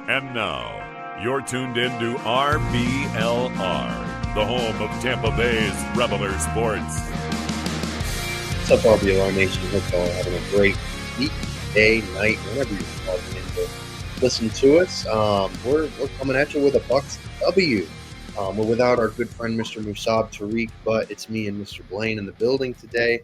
And now, you're tuned in to RBLR, the home of Tampa Bay's RBLR Sports. What's up, RBLR Nation? Hope y'all are having a great week, day, night, whenever you're calling in to listen to us. We're coming at you with a Bucs W. We're without our good friend, Mr. Musab Tariq, but it's me and Mr. Blaine in the building today.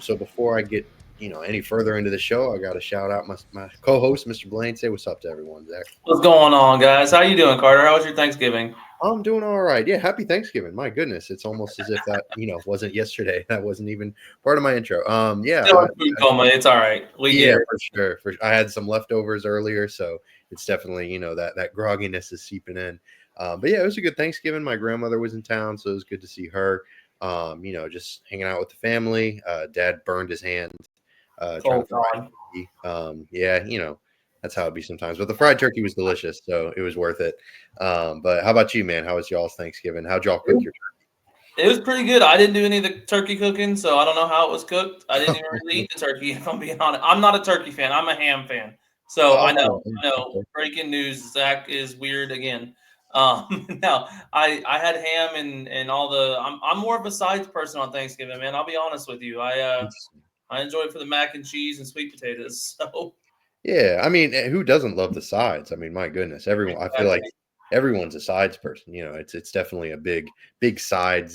So before I get any further into the show, I got to shout out my co-host, Mr. Blaine. Say what's up to everyone, Zach. What's going on, guys? How you doing, Carter? How was your Thanksgiving? I'm doing all right. Yeah, happy Thanksgiving. My goodness, it's almost as if that wasn't yesterday. That wasn't even part of my intro. It's all right. For sure. I had some leftovers earlier, so it's definitely that grogginess is seeping in. But yeah, it was a good Thanksgiving. My grandmother was in town, so it was good to see her. Just hanging out with the family. Dad burned his hand. Trying to fry turkey. That's how it be sometimes. But the fried turkey was delicious, so it was worth it. But how about you, man? How was y'all's Thanksgiving? How'd y'all cook your turkey? It was pretty good. I didn't do any of the turkey cooking, so I don't know how it was cooked. I didn't even really eat the turkey, if I'm being honest. I'm not a turkey fan. I'm a ham fan. So I know. Breaking news, Zach is weird again. No, I had ham and all the. I'm more of a sides person on Thanksgiving, man. I'll be honest with you. I enjoy it for the mac and cheese and sweet potatoes. So. Yeah, I mean, who doesn't love the sides? I mean, my goodness, everyone. I feel like everyone's a sides person. It's definitely a big side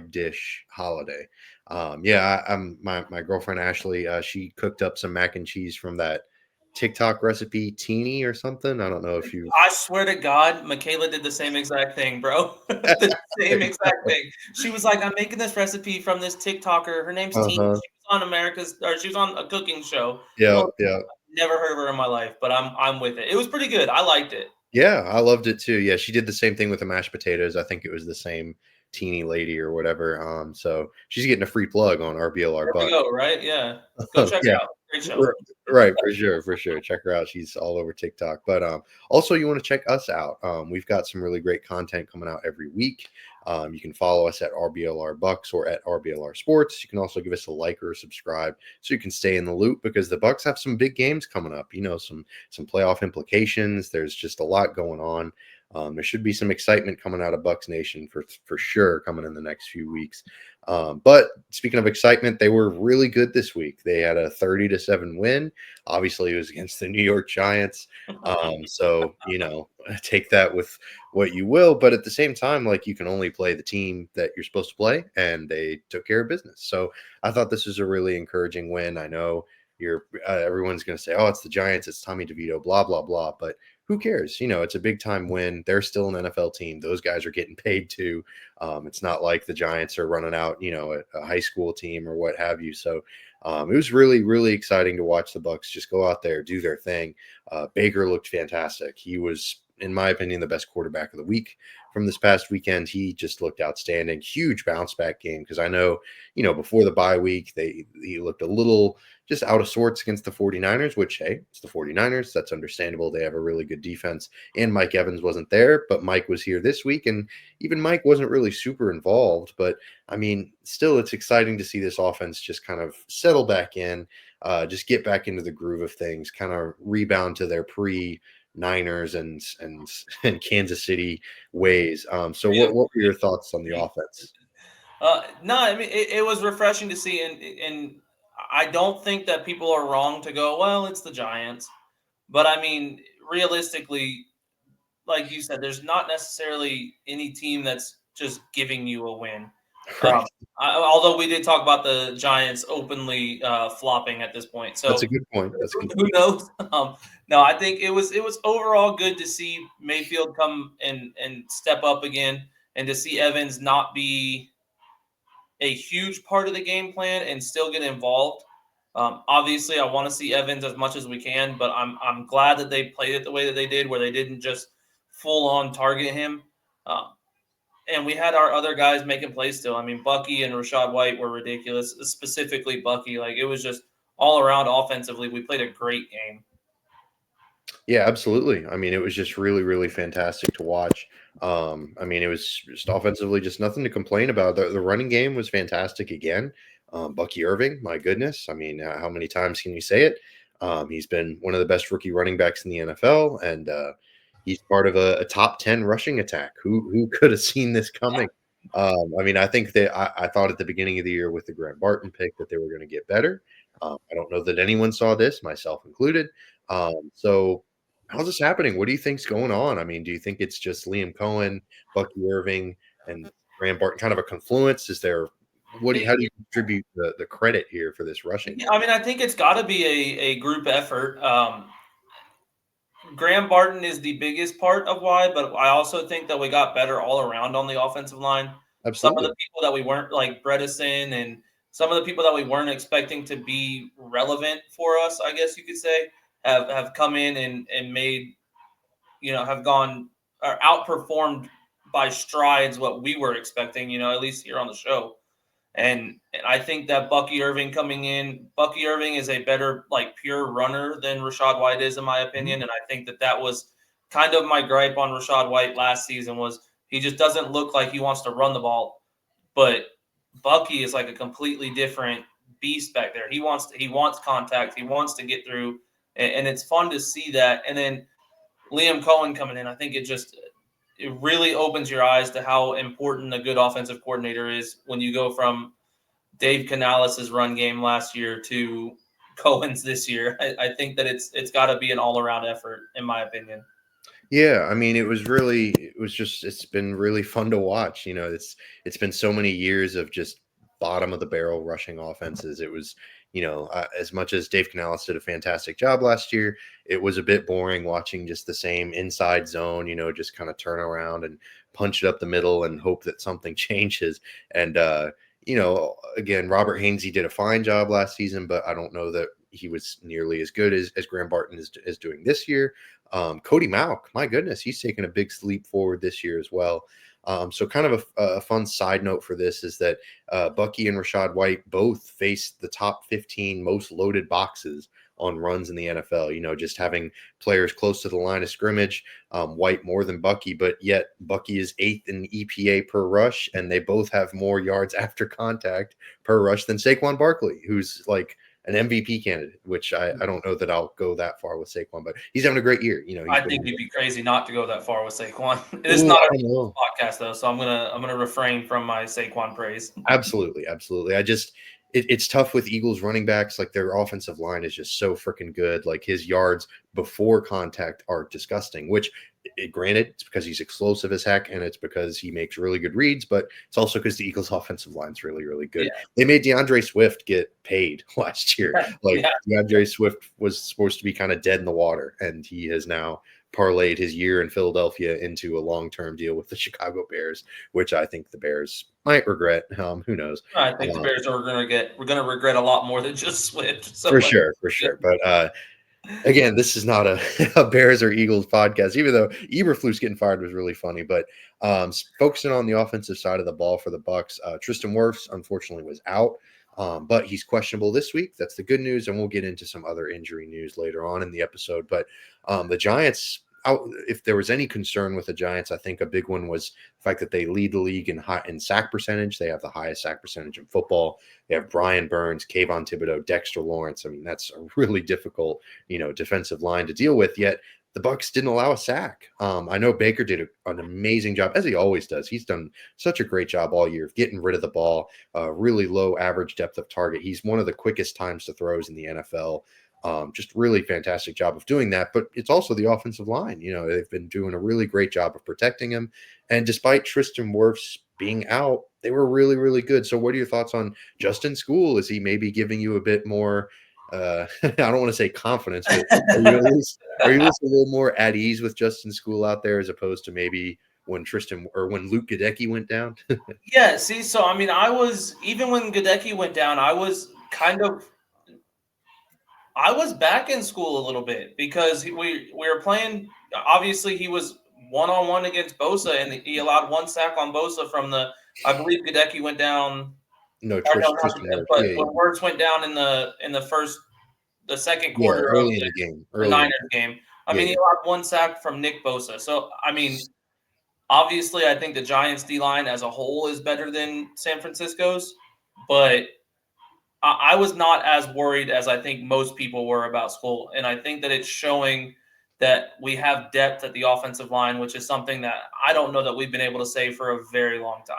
dish holiday. My girlfriend Ashley, she cooked up some mac and cheese from that TikTok recipe, Teeny or something. I don't know if you. I swear to God, Michaela did the same exact thing, bro. The same exact thing. She was like, "I'm making this recipe from this TikToker. Her name's Teeny. She was on she was on a cooking show. Yeah. Never heard of her in my life, but I'm with it. It was pretty good. I liked it. Yeah, I loved it too. Yeah, she did the same thing with the mashed potatoes. I think it was the same Teeny lady or whatever. So she's getting a free plug on RBLR. There we go, right? Yeah. Go check her out. Great show. Right, for sure. Check her out. She's all over TikTok. But also you want to check us out. We've got some really great content coming out every week. You can follow us at RBLR Bucs or at RBLR Sports. You can also give us a like or a subscribe so you can stay in the loop because the Bucs have some big games coming up. Some playoff implications. There's just a lot going on. There should be some excitement coming out of Bucs Nation for sure coming in the next few weeks. But speaking of excitement, they were really good this week. They had a 30-7 win. Obviously, it was against the New York Giants. So take that with what you will. But at the same time, you can only play the team that you're supposed to play, and they took care of business. So I thought this was a really encouraging win. I know everyone's going to say, "Oh, it's the Giants, it's Tommy DeVito, blah blah blah," but who cares? It's a big time win. They're still an NFL team. Those guys are getting paid too. It's not like the Giants are running out, a high school team or what have you. So it was really, really exciting to watch the Bucs just go out there, do their thing. Baker looked fantastic. He was, in my opinion, the best quarterback of the week from this past weekend. He just looked outstanding. Huge bounce back game because I know, before the bye week, he looked a little just out of sorts against the 49ers, which, hey, it's the 49ers. That's understandable. They have a really good defense. And Mike Evans wasn't there, but Mike was here this week. And even Mike wasn't really super involved. But, I mean, still, it's exciting to see this offense just kind of settle back in, just get back into the groove of things, kind of rebound to their Niners and Kansas City ways. So what were your thoughts on the offense? No, I mean it was refreshing to see, and I don't think that people are wrong to go, well, it's the Giants, but I mean realistically, like you said, there's not necessarily any team that's just giving you a win. Right. Although we did talk about the Giants openly flopping at this point, so that's a good point. Who knows? No, I think it was overall good to see Mayfield come and step up again, and to see Evans not be a huge part of the game plan and still get involved. Obviously, I want to see Evans as much as we can, but I'm glad that they played it the way that they did, where they didn't just full on target him. And we had our other guys making plays still. I mean, Bucky and Rachaad White were ridiculous, specifically Bucky. It was just all around offensively. We played a great game. Yeah, absolutely. I mean, it was just really, really fantastic to watch. I mean, it was just offensively just nothing to complain about. The running game was fantastic again. Bucky Irving, my goodness. I mean, how many times can you say it? He's been one of the best rookie running backs in the NFL. And, He's part of a top 10 rushing attack. Who could have seen this coming? I mean, I think that I thought at the beginning of the year with the Graham Barton pick that they were going to get better. I don't know that anyone saw this, myself included. So how's this happening? What do you think's going on? I mean, do you think it's just Liam Cohen, Bucky Irving, and Graham Barton kind of a confluence? Is there how do you distribute the credit here for this rushing? Yeah, I mean, I think it's got to be a group effort. Graham Barton is the biggest part of why, but I also think that we got better all around on the offensive line. Some of Absolutely. the people that we weren't, like Bredesen, and some of the people that we weren't expecting to be relevant for us, I guess you could say, have come in and made, have gone or outperformed by strides what we were expecting, at least here on the show. And I think that Bucky Irving coming in, Bucky Irving is a better, like, pure runner than Rachaad White is, in my opinion. And I think that was kind of my gripe on Rachaad White last season, was he just doesn't look like he wants to run the ball. But Bucky is like a completely different beast back there. He wants contact. He wants to get through, and it's fun to see that. And then Liam Cohen coming in, I think it really opens your eyes to how important a good offensive coordinator is when you go from Dave Canales' run game last year to Cohen's this year. I think that it's got to be an all-around effort, in my opinion. Yeah, I mean, it's been really fun to watch. It's been so many years of just bottom of the barrel rushing offenses. It was, as much as Dave Canales did a fantastic job last year, it was a bit boring watching just the same inside zone, just kind of turn around and punch it up the middle and hope that something changes. And, again, Robert Hainsey did a fine job last season, but I don't know that he was nearly as good as Graham Barton is doing this year. Cody Mauch, my goodness, he's taken a big leap forward this year as well. So kind of a fun side note for this is that Bucky and Rachaad White both faced the top 15 most loaded boxes on runs in the NFL, just having players close to the line of scrimmage, White more than Bucky, but yet Bucky is 8th in EPA per rush, and they both have more yards after contact per rush than Saquon Barkley, who's like an MVP candidate, which I don't know that I'll go that far with Saquon, but he's having a great year. I think you'd be crazy not to go that far with Saquon. It's not a podcast though, so I'm gonna refrain from my Saquon praise. Absolutely. It's tough with Eagles running backs. Like, their offensive line is just so freaking good. Like, his yards before contact are disgusting, which, granted, it's because he's explosive as heck, and it's because he makes really good reads, but it's also because the Eagles offensive line is really, really good. Yeah. They made DeAndre Swift get paid last year. DeAndre Swift was supposed to be kind of dead in the water, and he has now parlayed his year in Philadelphia into a long-term deal with the Chicago Bears, which I think the Bears might regret. Who knows? I think the Bears we're going to regret a lot more than just Swift. So for sure. But again, this is not a Bears or Eagles podcast, even though Eberflus getting fired was really funny. But focusing on the offensive side of the ball for the Bucs, Tristan Wirfs unfortunately was out. But he's questionable this week. That's the good news, and we'll get into some other injury news later on in the episode. But the Giants, if there was any concern with the Giants, I think a big one was the fact that they lead the league in sack percentage. They have the highest sack percentage in football. They have Brian Burns, Kayvon Thibodeau, Dexter Lawrence. I mean, that's a really difficult, defensive line to deal with. Yet the Bucs didn't allow a sack. I know Baker did an amazing job, as he always does. He's done such a great job all year of getting rid of the ball, really low average depth of target. He's one of the quickest times to throws in the NFL. Just really fantastic job of doing that. But it's also the offensive line. They've been doing a really great job of protecting him. And despite Tristan Wirfs being out, they were really, really good. So what are your thoughts on Justin School? Is he maybe giving you a bit more I don't want to say confidence, but are you at least a little more at ease with Justin School out there as opposed to maybe when Luke Gadecki went down? Yeah, see, so I mean, even when Gadecki went down, I was back in School a little bit because we were playing. Obviously, he was one-on-one against Bosa, and he allowed one sack on Bosa from I believe Gadecki went down. No, Tristan when Wirfs went down in the second quarter early in the game, the Niners game. I mean, he allowed one sack from Nick Bosa. So, I mean, obviously, I think the Giants' D-line as a whole is better than San Francisco's, but I was not as worried as I think most people were about School, and I think that it's showing that we have depth at the offensive line, which is something that I don't know that we've been able to say for a very long time.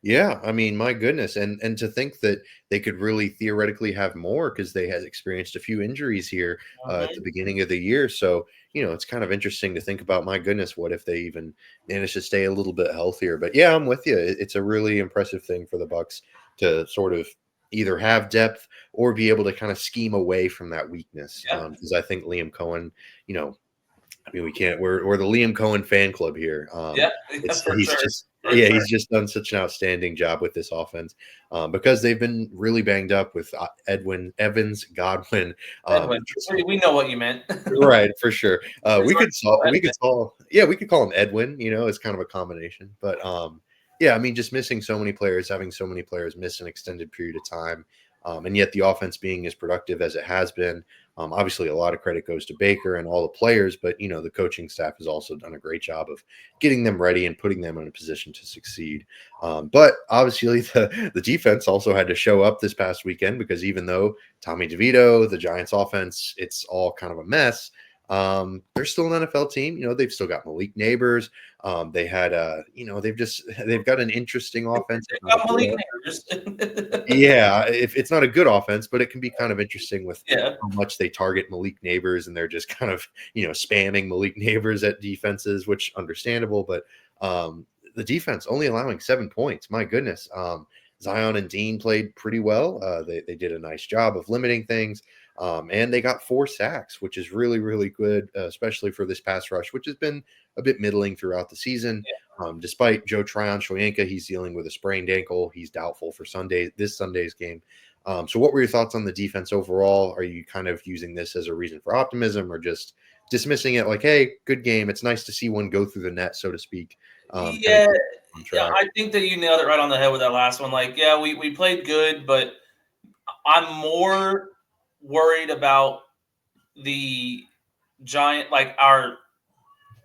Yeah, I mean, my goodness, and to think that they could really theoretically have more because they had experienced a few injuries here at the beginning of the year. So, it's kind of interesting to think about. My goodness, what if they even manage to stay a little bit healthier? But yeah, I'm with you. It's a really impressive thing for the Bucs to sort of either have depth or be able to kind of scheme away from that weakness. Yeah. Because I think Liam Cohen, I mean, we can't. We're the Liam Cohen fan club here. Yeah, for He's sure. just For sure. he's just done such an outstanding job with this offense because they've been really banged up with Evans, Godwin. Edwin, we know what you meant. Right, for sure. We could Edwin. call him Edwin. It's kind of a combination, but yeah, I mean, just missing so many players, having so many players miss an extended period of time, and yet the offense being as productive as it has been. Obviously, a lot of credit goes to Baker and all the players, but the coaching staff has also done a great job of getting them ready and putting them in a position to succeed. But obviously, the defense also had to show up this past weekend because even though Tommy DeVito, the Giants' offense, it's all kind of a mess. They're still an NFL team. They've still got Malik Neighbors. They had they've got an interesting offense. Yeah, if it's not a good offense, but it can be kind of interesting with how much they target Malik Neighbors, and they're just kind of spamming Malik Neighbors at defenses, which understandable. But the defense only allowing 7 points. My goodness. Zion and Dean played pretty well. They did a nice job of limiting things. And they got 4 sacks, which is really, really good, especially for this pass rush, which has been a bit middling throughout the season. Despite Joe Tryon-Shoyinka, he's dealing with a sprained ankle. He's doubtful for this Sunday's game. So what were your thoughts on the defense overall? Are you kind of using this as a reason for optimism or just dismissing it like, hey, good game. It's nice to see one go through the net, so to speak. Yeah, I think that you nailed it right on the head with that last one. Like, yeah, we played good, but I'm more worried about the Giant, like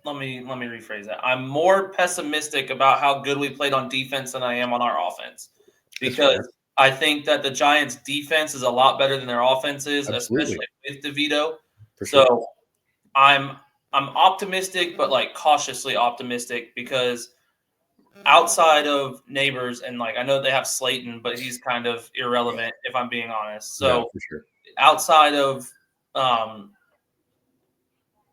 let me rephrase that. I'm more pessimistic about how good we played on defense than I am on our offense, because I think that the Giants' defense is a lot better than their offense is, especially with DeVito. So I'm optimistic, but like cautiously optimistic, because outside of Neighbors, and like I know they have Slayton, but he's kind of irrelevant if I'm being honest. So outside of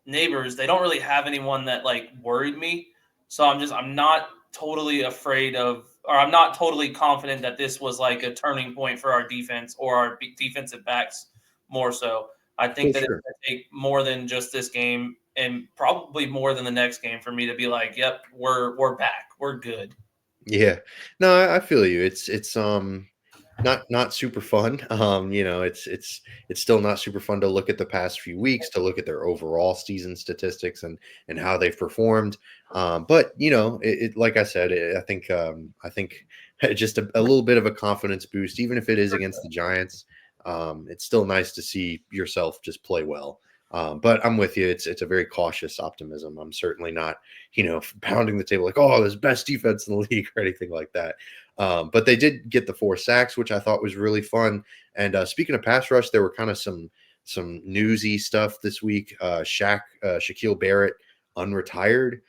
Neighbors, they don't really have anyone that like worried me. So I'm not totally afraid of, or I'm not totally confident that this was like a turning point for our defense or our defensive backs more so. I think that it's going to take more than just this game, and probably more than the next game, for me to be like, yep, we're back. We're good. Yeah. No, I feel you. It's not super fun. It's still not super fun to look at the past few weeks, to look at their overall season statistics and how they've performed. But like I said, I think just a little bit of a confidence boost, even if it is against the Giants. It's still nice to see yourself just play well. But I'm with you. It's a very cautious optimism. I'm certainly not, pounding the table like, oh, there's best defense in the league or anything like that. But they did get the 4 sacks, which I thought was really fun. And speaking of pass rush, there were kind of some newsy stuff this week. Shaquille Barrett unretired.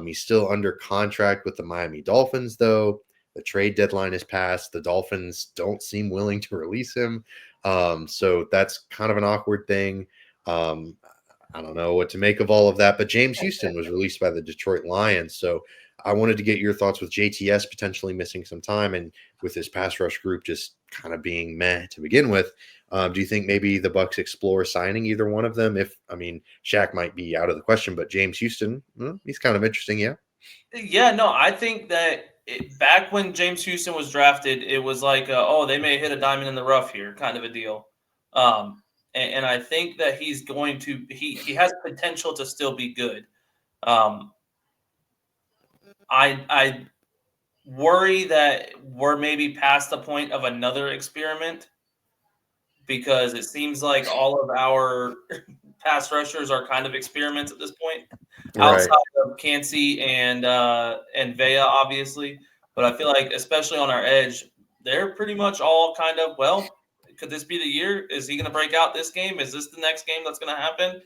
He's still under contract with the Miami Dolphins, though. The trade deadline has passed. The Dolphins don't seem willing to release him. So that's kind of an awkward thing. I don't know what to make of all of that, but James Houston was released by the Detroit Lions. So I wanted to get your thoughts with JTS potentially missing some time and with his pass rush group just kind of being meh to begin with. Do you think maybe the Bucs explore signing either one of them? Shaq might be out of the question, but James Houston, he's kind of interesting. Yeah. Yeah, no, I think that back when James Houston was drafted, it was like, they may hit a diamond in the rough here, kind of a deal. And I think that he's going to he has potential to still be good. I worry that we're maybe past the point of another experiment, because it seems like all of our pass rushers are kind of experiments at this point, outside of Cansey and Vea, obviously. But I feel like, especially on our edge, they're pretty much all kind of, well, could this be the year? Is he going to break out this game? Is this the next game that's going to happen?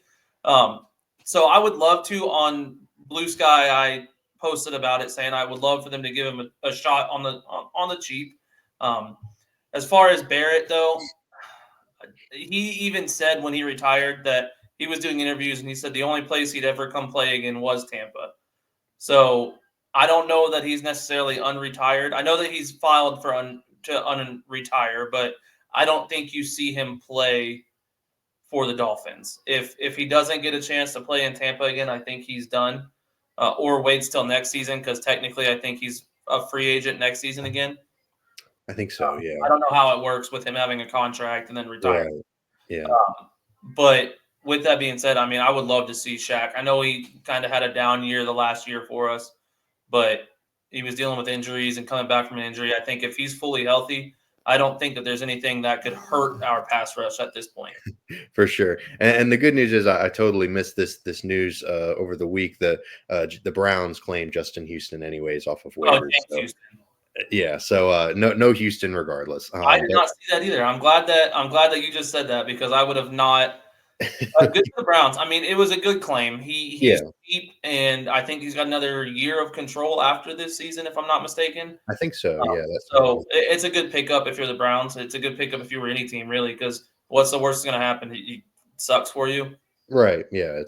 So I would love to on Blue Sky. I posted about it saying I would love for them to give him a shot on the cheap. As far as Barrett though, he even said when he retired that he was doing interviews and he said the only place he'd ever come play again was Tampa. So I don't know that he's necessarily unretired. I know that he's filed for to unretire, but I don't think you see him play for the Dolphins. If he doesn't get a chance to play in Tampa again, I think he's done, or waits till next season because technically I think he's a free agent next season again. I think so. Yeah. I don't know how it works with him having a contract and then retiring. Right. Yeah. But with that being said, I mean, I would love to see Shaq. I know he kind of had a down year the last year for us, but he was dealing with injuries and coming back from an injury. I think if he's fully healthy, I don't think that there's anything that could hurt our pass rush at this point. For sure. And the good news is I totally missed this news over the week. The Browns claimed Justin Houston anyways off of waivers. Yeah, so no Houston regardless. I did not see that either. I'm glad that you just said that because I would have not. Good for the Browns. I mean, it was a good claim. He's deep, and I think he's got another year of control after this season, if I'm not mistaken. I think so. Yeah. So it's a good pickup if you're the Browns. It's a good pickup if you were any team, really, because what's the worst that's going to happen? He sucks for you. Right. Yeah.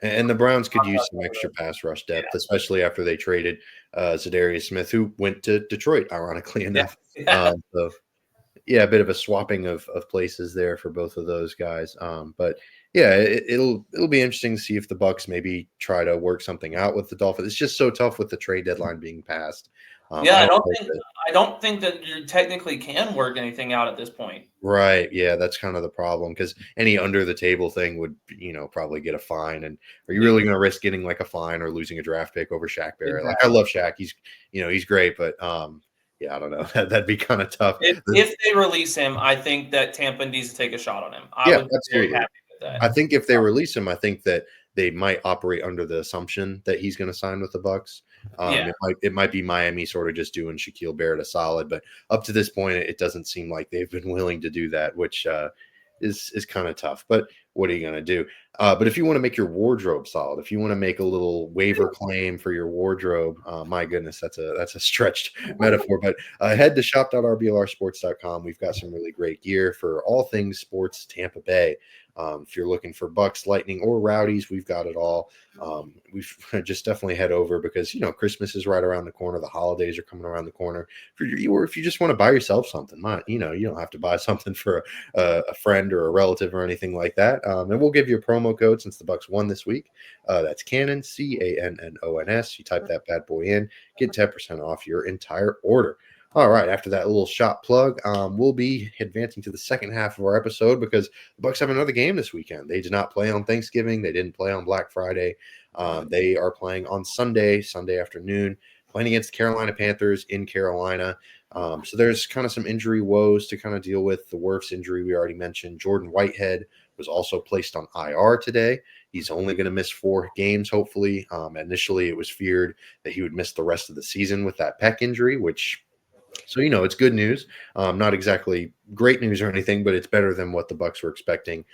And the Browns could use some extra pass rush depth, especially after they traded Zadarius Smith, who went to Detroit, ironically enough. So, yeah, a bit of a swapping of places there for both of those guys. But yeah, it'll be interesting to see if the Bucs maybe try to work something out with the Dolphins. It's just so tough with the trade deadline being passed. I don't think that you technically can work anything out at this point. Right. Yeah, that's kind of the problem because any under the table thing would, probably get a fine. And are you really going to risk getting like a fine or losing a draft pick over Shaq Barrett? Exactly. Like I love Shaq. He's great, but yeah, I don't know. That'd be kind of tough. If they release him, I think that Tampa needs to take a shot on him. I would be very happy with that. I think if they release him, I think that they might operate under the assumption that he's going to sign with the Bucs. It might be Miami sort of just doing Shaquille Barrett a solid, but up to this point, it doesn't seem like they've been willing to do that, which is kind of tough. But what are you going to do? But if you want to make your wardrobe solid, if you want to make a little waiver claim for your wardrobe, my goodness, that's a stretched metaphor. But head to shop.rblrsports.com. We've got some really great gear for all things sports Tampa Bay. If you're looking for Bucs, Lightning, or Rowdies, we've got it all. We've just definitely head over because, Christmas is right around the corner. The holidays are coming around the corner. If you just want to buy yourself something, you don't have to buy something for a friend or a relative or anything like that. And we'll give you a promo code since the Bucs won this week. That's Cannon, CANNONS. You type that bad boy in, get 10% off your entire order. All right, after that little shot plug, we'll be advancing to the second half of our episode because the Bucs have another game this weekend. They did not play on Thanksgiving. They didn't play on Black Friday. They are playing on Sunday afternoon, playing against the Carolina Panthers in Carolina. So there's kind of some injury woes to kind of deal with. The Wirfs injury we already mentioned. Jordan Whitehead was also placed on IR today. He's only going to miss 4 games, hopefully. Initially, it was feared that he would miss the rest of the season with that pec injury, which... So, it's good news. Not exactly great news or anything, but it's better than what the Bucs were expecting.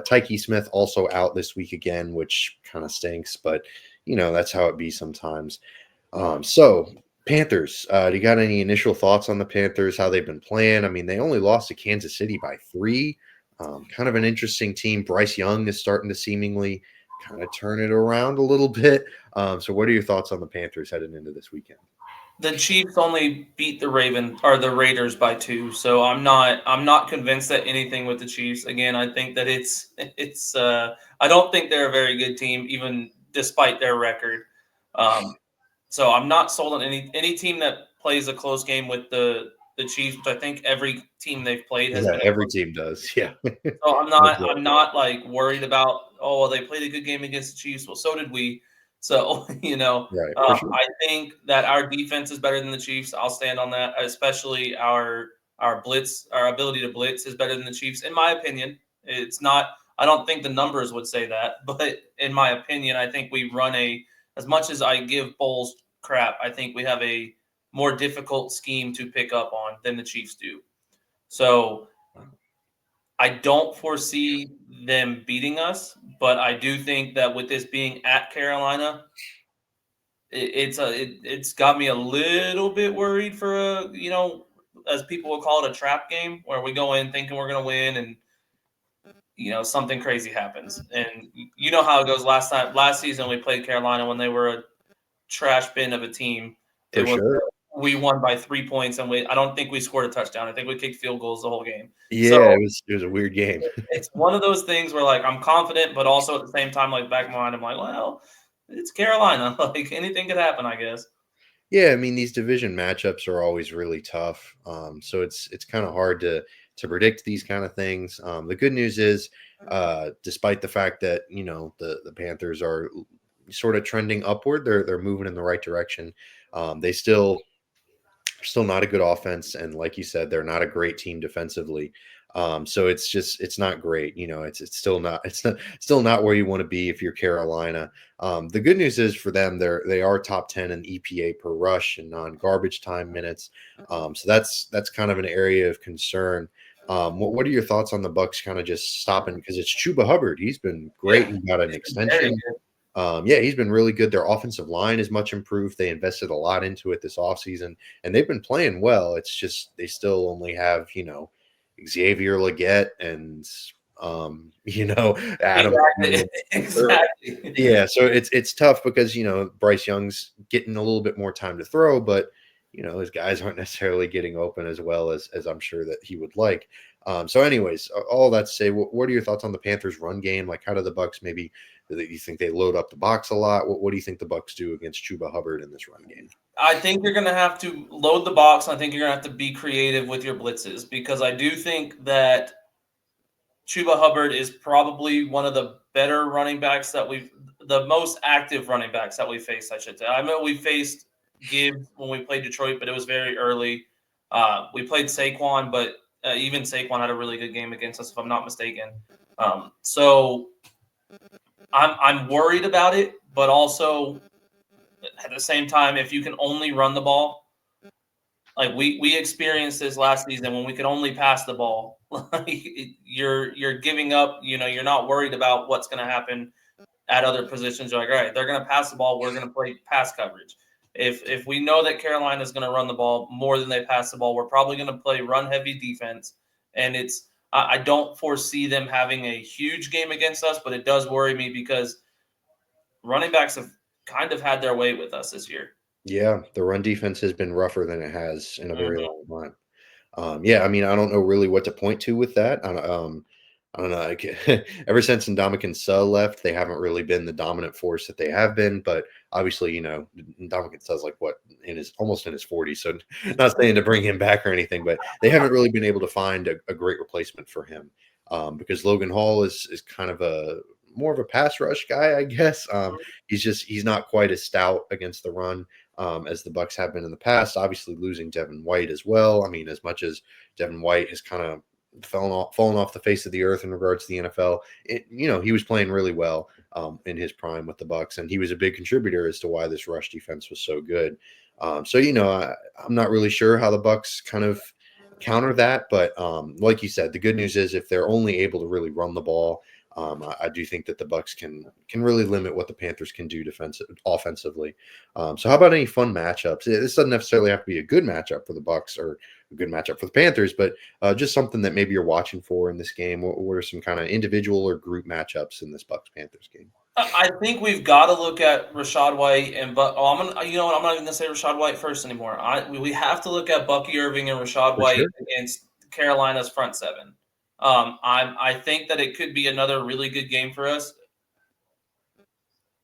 Tyke Smith also out this week again, which kind of stinks, but, that's how it be sometimes. So, Panthers, do you got any initial thoughts on the Panthers, how they've been playing? I mean, they only lost to Kansas City by 3. Kind of an interesting team. Bryce Young is starting to seemingly kind of turn it around a little bit. So what are your thoughts on the Panthers heading into this weekend? The Chiefs only beat the the Raiders by 2, so I'm not convinced that anything with the Chiefs. Again, I think that it's I don't think they're a very good team, even despite their record. So I'm not sold on any team that plays a close game with the Chiefs, which I think every team they've played has been. Every team does, yeah. So I'm not like worried about they played a good game against the Chiefs. Well, so did we. So, right, sure. I think that our defense is better than the Chiefs. I'll stand on that, especially our blitz, our ability to blitz is better than the Chiefs. In my opinion, it's not, I don't think the numbers would say that, but in my opinion, I think we run as much as I give Bowles crap, I think we have a more difficult scheme to pick up on than the Chiefs do. So I don't foresee them beating us, But I do think that with this being at Carolina, it's got me a little bit worried for as people will call it, a trap game where we go in thinking we're going to win and something crazy happens. And you know how it goes. Last season we played Carolina when they were a trash bin of a team. For sure. We won by 3 points, and I don't think we scored a touchdown. I think we kicked field goals the whole game. Yeah, so, it was a weird game. It's one of those things where like I'm confident, but also at the same time, like back in my mind, I'm like, well, it's Carolina. Like anything could happen, I guess. Yeah, I mean these division matchups are always really tough. So it's kind of hard to predict these kind of things. The good news is, despite the fact that the Panthers are sort of trending upward, they're moving in the right direction. They still not a good offense, and like you said, they're not a great team defensively. So it's not great. It's still not where you want to be if you're Carolina. The good news is for them, they are top 10 in EPA per rush and non-garbage time minutes. So that's kind of an area of concern. What are your thoughts on the Bucs kind of just stopping, because it's Chuba Hubbard? He's been great. He got an extension. Yeah, he's been really good. Their offensive line is much improved. They invested a lot into it this offseason, and they've been playing well. It's just they still only have, Xavier Legette and Adam. Exactly. Yeah, so it's tough because Bryce Young's getting a little bit more time to throw, but his guys aren't necessarily getting open as well as I'm sure that he would like. So anyways, all that to say, what are your thoughts on the Panthers run game? Like, how do the Bucs maybe, do you think they load up the box a lot? What do you think the Bucs do against Chuba Hubbard in this run game? I think you're going to have to load the box. I think you're going to have to be creative with your blitzes, because I do think that Chuba Hubbard is probably one of the better running backs the most active running backs that we faced, I should say. I know we faced Gibbs when we played Detroit, but it was very early. We played Saquon, but even Saquon had a really good game against us, if I'm not mistaken. So I'm worried about it, but also at the same time, if you can only run the ball, like we experienced this last season when we could only pass the ball. You're giving up. You're not worried about what's going to happen at other positions. You're like, all right, they're going to pass the ball. We're going to play pass coverage. If we know that Carolina is going to run the ball more than they pass the ball, we're probably going to play run heavy defense. And I don't foresee them having a huge game against us, but it does worry me because running backs have kind of had their way with us this year. Yeah, the run defense has been rougher than it has in a very long time. Yeah, I mean, I don't know really what to point to with that. I don't know. Ever since Ndamukong Suh left, they haven't really been the dominant force that they have been. But obviously, Ndamukong Suh's like almost in his 40s. So not saying to bring him back or anything, but they haven't really been able to find a great replacement for him, because Logan Hall is kind of more of a pass rush guy, I guess. He's not quite as stout against the run as the Bucs have been in the past. Obviously, losing Devin White as well. I mean, as much as Devin White has kind of fallen off the face of the earth in regards to the NFL, he was playing really well in his prime with the Bucs, and he was a big contributor as to why this rush defense was so good. So I'm not really sure how the Bucs kind of counter that, but like you said, the good news is if they're only able to really run the ball, I do think that the Bucs can really limit what the Panthers can do offensively. So how about any fun matchups? This doesn't necessarily have to be a good matchup for the Bucs or a good matchup for the Panthers, but just something that maybe you're watching for in this game. What are some kind of individual or group matchups in this Bucs-Panthers game? I think we've got to look at Rachaad White I'm not even going to say Rachaad White first anymore. We have to look at Bucky Irving and Rachaad White against Carolina's front seven. I think that it could be another really good game for us,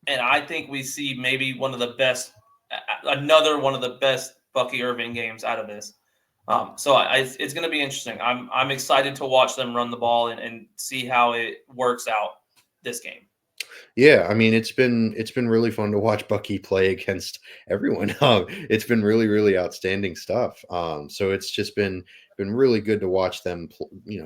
and I think we see maybe another one of the best Bucky Irving games out of this. So it's going to be interesting. I'm excited to watch them run the ball and see how it works out this game. Yeah, I mean, it's been really fun to watch Bucky play against everyone. It's been really, really outstanding stuff. So it's just been been really good to watch them,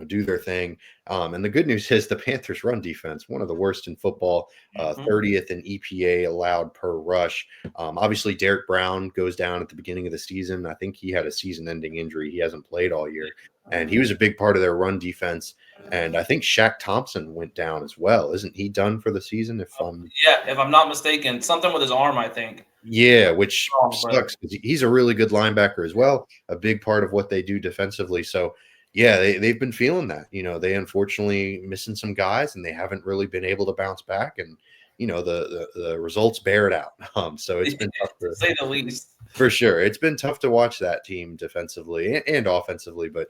do their thing. And the good news is the Panthers' run defense, one of the worst in football, 30th in EPA allowed per rush. Obviously, Derek Brown goes down at the beginning of the season. I think he had a season-ending injury. He hasn't played all year, and he was a big part of their run defense. And I think Shaq Thompson went down as well. Isn't he done for the season? If I'm not mistaken, something with his arm, I think. Yeah, which sucks because he's a really good linebacker as well, a big part of what they do defensively. So, yeah, they've been feeling that. They unfortunately missing some guys, and they haven't really been able to bounce back. And the results bear it out. So it's been tough to say the least. For sure. It's been tough to watch that team defensively and offensively, but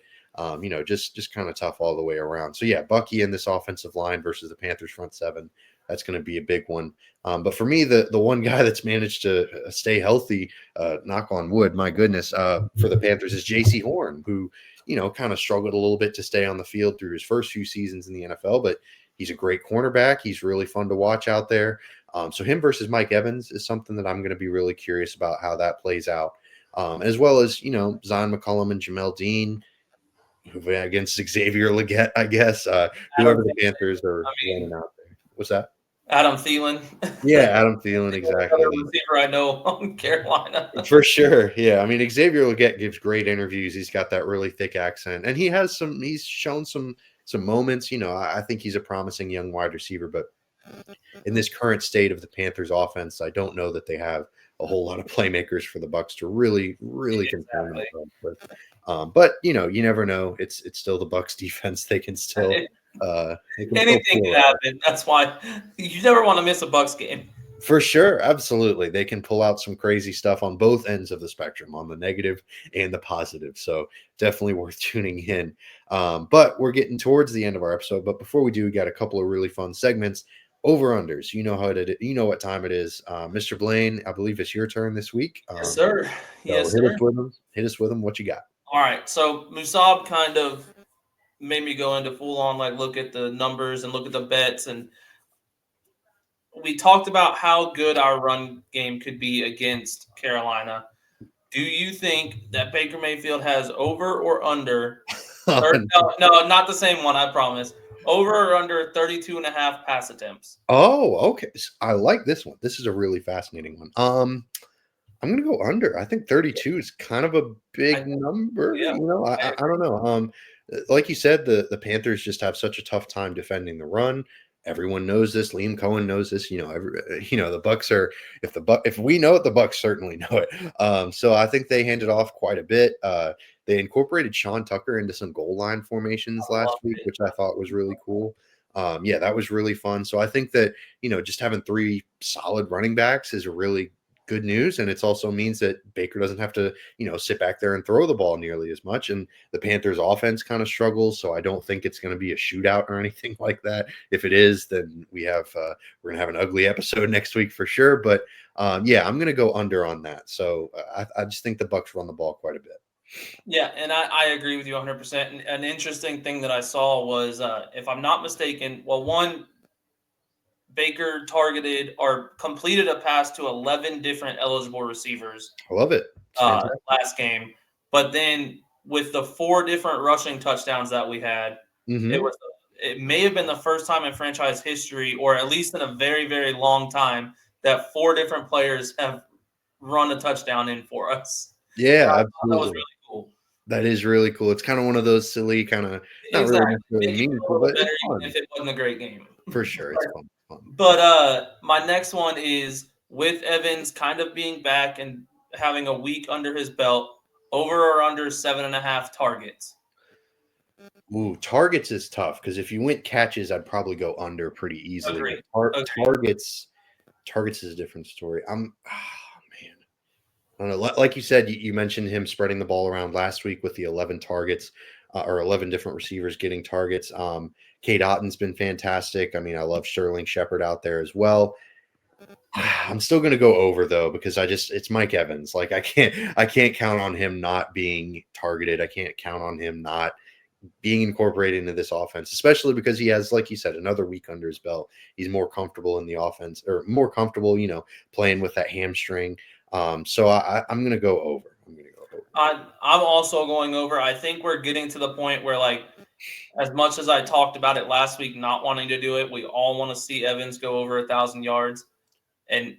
just kind of tough all the way around. So yeah, Bucky in this offensive line versus the Panthers front seven. That's going to be a big one. But for me, the one guy that's managed to stay healthy, knock on wood, my goodness, for the Panthers is J.C. Horn, who, kind of struggled a little bit to stay on the field through his first few seasons in the NFL, but he's a great cornerback. He's really fun to watch out there. So him versus Mike Evans is something that I'm going to be really curious about how that plays out, as well as, Zion McCollum and Jamel Dean against Xavier Legette, I guess, whoever the Panthers are running out there. What's that? Adam Thielen. Yeah, Adam Thielen, exactly. Receiver I know on Carolina. For sure. Yeah. I mean, Xavier Legette gives great interviews. He's got that really thick accent, and he's shown some moments. I think he's a promising young wide receiver, but in this current state of the Panthers offense, I don't know that they have a whole lot of playmakers for the Bucs to really concern themselves with. But you never know. It's still the Bucs defense. They can still anything can happen. That's why you never want to miss a Bucs game. For sure, absolutely. They can pull out some crazy stuff on both ends of the spectrum, on the negative and the positive. So definitely worth tuning in. But we're getting towards the end of our episode. But before we do, we got a couple of really fun segments. Over-unders. You know how it. You know what time it is. Mr. Blaine, I believe it's your turn this week. Yes, sir. Yes, sir. Hit us with them. What you got? All right. So Musab kind of made me go into full-on, look at the numbers and look at the bets. And we talked about how good our run game could be against Carolina. Do you think that Baker Mayfield has over or under? No, not the same one, I promise. Over or under 32.5 pass attempts? Oh, okay. I like this one. This is a really fascinating one. I'm going to go under. I think 32 is kind of a big number. Yeah, I don't know. Like you said, the Panthers just have such a tough time defending the run. Everyone knows this. Liam Cohen knows this. The Bucs are. If we know it, the Bucs certainly know it. So I think they handed off quite a bit. They incorporated Sean Tucker into some goal line formations last week, which I thought was really cool. That was really fun. So I think that just having three solid running backs is really good news, and it also means that Baker doesn't have to sit back there and throw the ball nearly as much, and the Panthers offense kind of struggles, so I don't think it's going to be a shootout or anything like that. If it is, then we're going to have an ugly episode next week for sure, but I'm going to go under on that. So I just think the Bucs run the ball quite a bit. Yeah, and I agree with you 100%. And an interesting thing that I saw was, if I'm not mistaken, Baker targeted or completed a pass to 11 different eligible receivers. I love it. Last game. But then with the 4 different rushing touchdowns that we had, it may have been the first time in franchise history, or at least in a very, very long time, that 4 different players have run a touchdown in for us. Yeah, absolutely. That was really cool. That is really cool. It's kind of one of those silly kind of not really meaningful, but it's fun. If it wasn't a great game. For sure, it's fun. But my next one is, with Evans kind of being back and having a week under his belt, over or under 7.5 targets? Ooh, targets is tough, because if you went catches, I'd probably go under pretty easily. Targets is a different story. I don't know. Like you said, you mentioned him spreading the ball around last week with the 11 targets, or 11 different receivers getting targets. Cade Otton's been fantastic. I mean, I love Sterling Shepard out there as well. I'm still going to go over though, because it's Mike Evans. Like I can't count on him not being targeted. I can't count on him not being incorporated into this offense, especially because he has, like you said, another week under his belt. He's more comfortable in the offense, or more comfortable, playing with that hamstring. So I'm going to go over. I'm also going over. I think we're getting to the point where, like, as much as I talked about it last week, not wanting to do it, we all want to see Evans go over 1,000 yards, and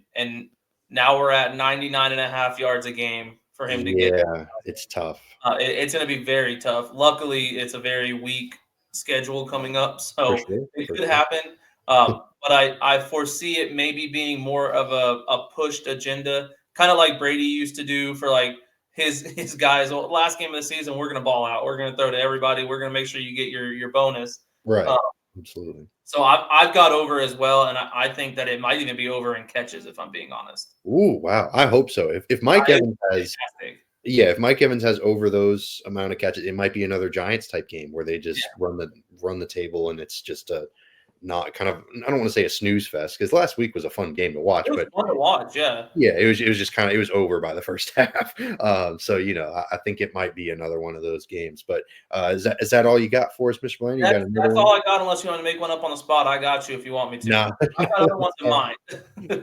now we're at 99.5 yards a game for him to get. Yeah, it's tough. It's going to be very tough. Luckily, it's a very weak schedule coming up, For so sure. it For could sure. happen. But I foresee it maybe being more of a pushed agenda, kind of like Brady used to do for like his guys. Well, last game of the season, we're going to ball out. We're going to throw to everybody. We're going to make sure you get your bonus. Right. Uh, Absolutely. so I've got over as well, and I think that it might even be over in catches, if I'm being honest. Ooh, wow. I hope so. If Mike Evans has, Fantastic. yeah, if Mike Evans has over those amount of catches, it might be another Giants type game where they just run the table, and it's just a not kind of, I don't want to say a snooze fest, because last week was a fun game to watch, It was but fun to watch, yeah. yeah, it was just kind of, it was over by the first half. So I think it might be another one of those games. But is that all you got for us, Mr. Blaine? You got another That's one? all I got. Unless you want to make one up on the spot, I got you if you want me to. No, I've got other ones in mind.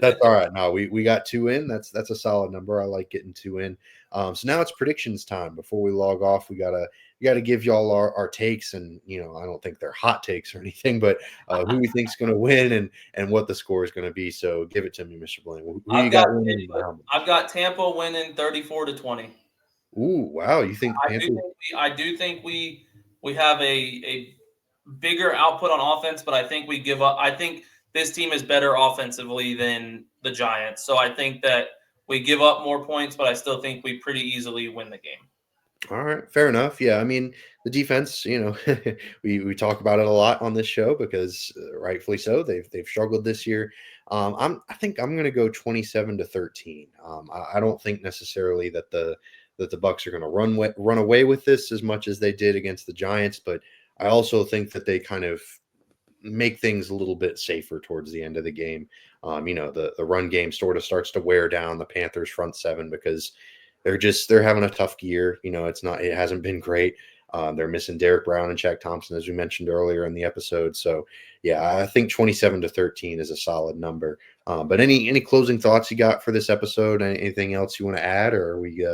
that's all right. No, we got 2 in. That's a solid number. I like getting 2 in. So now it's predictions time. Before we log off, we gotta give y'all our takes, and I don't think they're hot takes or anything, but who we think's going to win and what the score is going to be. So give it to me, Mr. Blaine. Who you got winning? I've got Tampa winning 34-20. Ooh, wow! You think Tampa? I do think we have a bigger output on offense, but I think we give up. I think this team is better offensively than the Giants, so I think that we give up more points, but I still think we pretty easily win the game. All right, fair enough. Yeah, I mean the defense. We talk about it a lot on this show because rightfully so. They've struggled this year. I think I'm going to go 27-13. I don't think necessarily that the Bucs are going to run away with this as much as they did against the Giants, but I also think that they kind of make things a little bit safer towards the end of the game. The run game sort of starts to wear down the Panthers front seven because they're having a tough year. It hasn't been great. They're missing Derek Brown and Shaq Thompson, as we mentioned earlier in the episode. So yeah, I think 27-13 is a solid number. But any closing thoughts you got for this episode? Anything else you want to add, or are we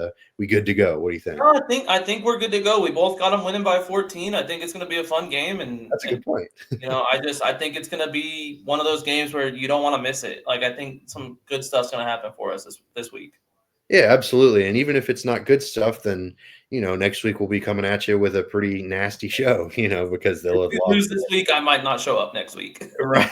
good to go? What do you think? No, I think we're good to go. We both got them winning by 14. I think it's going to be a fun game, and That's a good point. I think it's going to be one of those games where you don't want to miss it. Like, I think some good stuff's going to happen for us this week. Yeah, absolutely. And even if it's not good stuff, then next week we'll be coming at you with a pretty nasty show. Because they'll have lost. Lose this week, I might not show up next week. Right.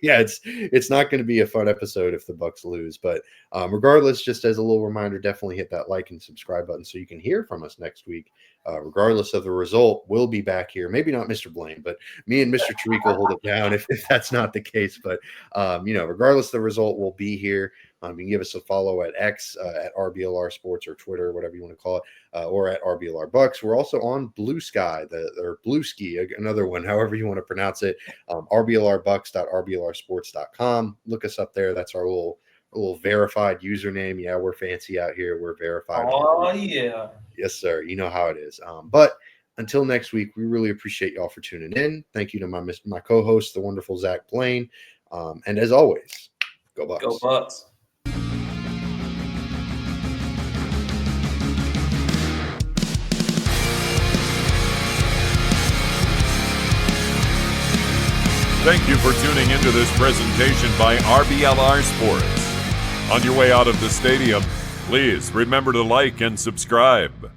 Yeah, it's not going to be a fun episode if the Bucs lose. But regardless, just as a little reminder, definitely hit that like and subscribe button so you can hear from us next week. Regardless of the result, we'll be back here. Maybe not Mr. Blaine, but me and Mr. Tariq will hold it down if that's not the case. But regardless of the result, we'll be here. You can give us a follow at X, at RBLR Sports, or Twitter, whatever you want to call it, or at RBLR Bucs. We're also on Blue Sky, or Blue Ski, another one, however you want to pronounce it. RBLRBucs.RBLRsports.com. Look us up there. That's our little verified username. Yeah, we're fancy out here. We're verified. Oh yeah. Yes, sir. You know how it is. But until next week, we really appreciate y'all for tuning in. Thank you to my co-host, the wonderful Zach Blaine. And as always, go Bucs. Go Bucs. Thank you for tuning into this presentation by RBLR Sports. On your way out of the stadium, please remember to like and subscribe.